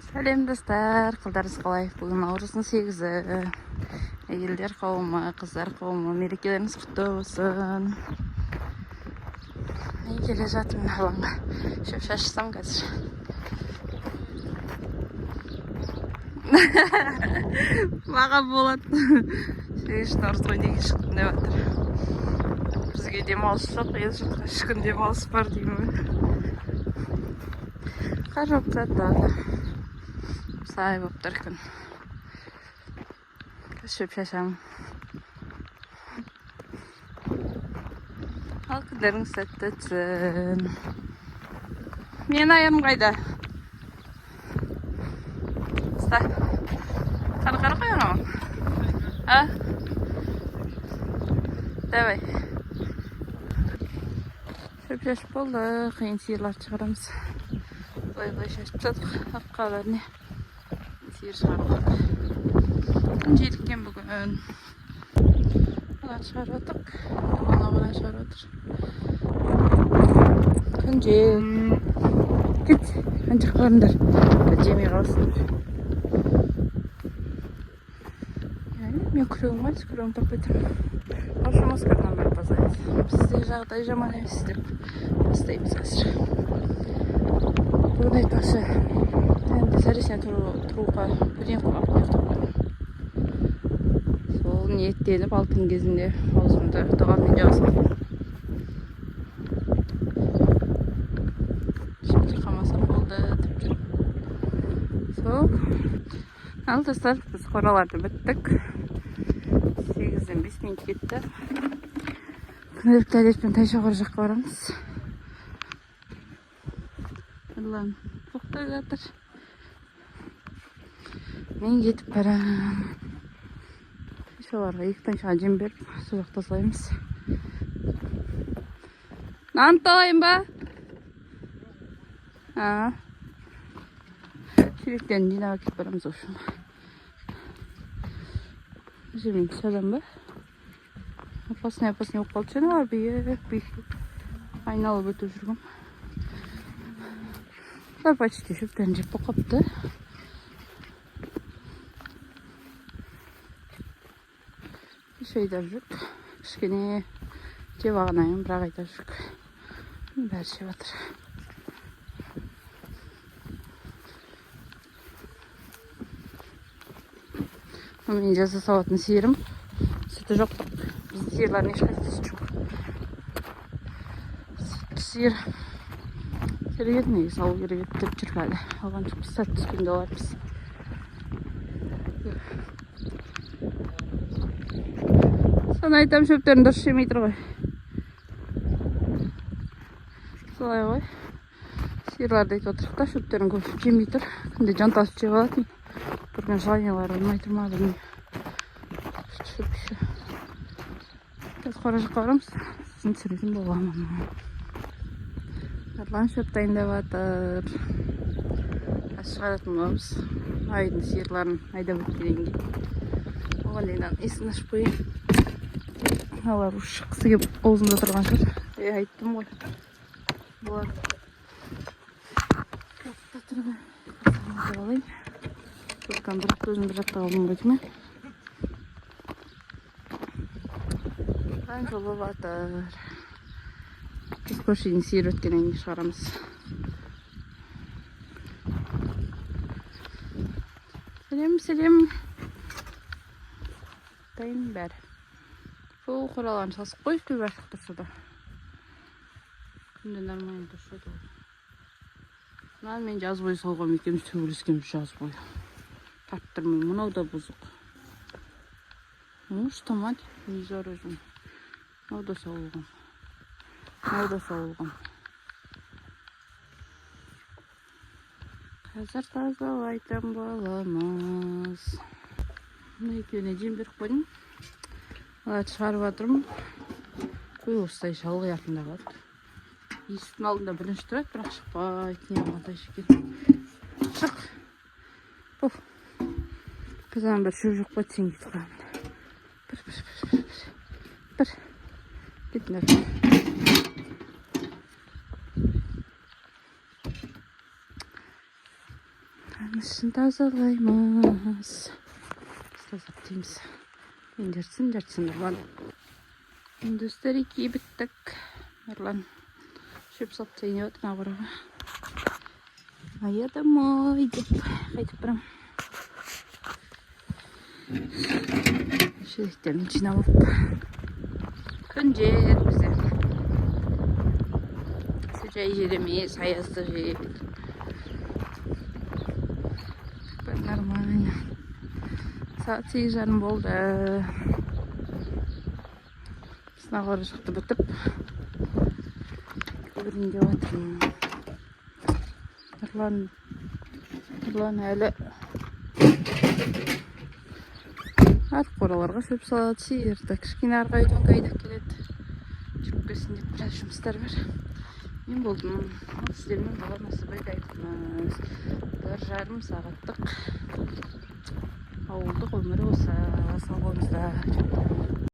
Сәлем достар, қалдарыңыз қалай? Бүгін наурыздың 8-і. Әйелдер қауымы, қыздар қауымы, мерекелеріңіз құтты болсын. Мен келе жатырмын алаңға. Шөп шашсам қазір. Маған болады. 8 наурыз ғой неге шықтым деп жатыр. Бізге демалыс жоқ, ел жұртқа шықын демалыс бар деймін. Қар жауып жатады. Сай болып тұр күн. Шөп шашамын. Ал күндеріңіз сәтті өтсін. Мен аяғым қайда? Қара қой анау. А? Давай. Шөп шашып болды. Қиын сиырларды шығарамыз. Былай шашып жатық. Аққа бәріне. Сиыр шығарып. Күн жетіккен бүгін. Бұлар шығарып атық. Бұлар шығарып атыр. Күн жет. Кет. Қаншық барындар. Жемей қалсын. Мен күрегім қайсы, күрегім таппайтым. Қашы маскардан бәрі базайды. Бізде жағдай жаман емес деп бастаймыз қазір. Бүгін айтпақшы. Енді сәресіне тұруға бірден қоғап ұйықтап. Сол ниеттеніп алтын кезінде аузымды дұғамен жауысам. Şimdi қамаса болды тіпті. Сол. Ал достар, біз қораларды біттік. 8-ден 5 минут кетті. Күнделікті әдетпен Тайшоғыр жаққа барамыз. Нұрлан тоқтай жатыр. Мен кетіп барам. Соларға 2 тайшаға жем беріп, сол жақта салаймыз. Нан талайын ба? Сүйектерін жинап әкеп барамыз ошым. Жемейді сәлем ба? Опасный болып қалды сені бар бейік. Айналып өтіп жүргім. Бар почти шөптерін жеп қопты. Шайдар жүк. Кішкене жеп ағанайын, бірақ айдар жүк. Бәрі жеп атыр. Мен жаза салатын сиырым. Сүті жоқ. Біздің сиырлардың ешқайсысы жоқ. Сүтті сиыр. Керек еді неге салу керек еді деп жүр әлі. Алған жоқпыз, сәт түскенде алармыз. Sana айтам, шөптерін дұрыс жемей тұр ғой. Солай ғой. Сиырларды айтып отырық та, шөптерін көп жемей тұр. Күнде жантасып жеп алатын. Бірген жалынялар olmай тұрмады. Қазір қора жаққа барамыз. Сізін түсіретін боламын. Нұрлан шөп дайындап жатыр. Қазір шығаратын боламыз. Айдың сиырларын айдап өткеннен кейін. Оған дейін есін ашып қойын. Алар шыққысы кеп аузында тұрған шығар. Айттым ғой. Бұлар. Қапта тұрған. Қасымызды алайын. Көркем бір көзін бір жатта қалдым ғой дейме. Жолы батыр. Біз көршейін сиыр өткенен шығарамыз. Сәлем. Дайын бәрі. Сол қораларын сасып қойып көп әртік тұрса да. Күнде нормально тұрса да. Мен жаз бойы салғам екеміз төбелескеміз жаз бойы. Тарттырмай, мұнау да бұзық. Штамат, не зор өзім. Мынау да сауылған. Қазір тазалайтын боламыз. Мұны екеуіне жем беріп қойдым. Алады шығарып жатырмын. Қой осылай жалғай артында қалды. Есіктің алдында бірінші тұрады, бірақ шықпайды. Не болған Тайшы екен. Шық. Бұл. Қазан бір шөп жоқ қойды, сен кетіп қоямын. Бір. Кетіңдер. Қамысын тазалаймыз. Тазалап дейміз. Мен жерсін Нұрлан. Достар екеуі біттік. Нұрлан шөп салып тайынып отыр набырға. Ая домой деп қайтып барам. Шелектерін жинап алып. Күн жер бізде. Жай жер емес, аязды жер. Нормально. Saat 8:30 болды. Сынақ бара шықты бітіп. Көрінге отырмын. Нұрлан әлі ат қораларға шөп салады, сиырды. Кішкене арғы үйден қайдақ келеді. Жүріп келсін деп біраз жұмыстар бар. Мен болдым. Сіздермен болған насыбай қайтқымыз. 1,5 сағаттық ауылдық өмірі осы. Сау болыңыздар.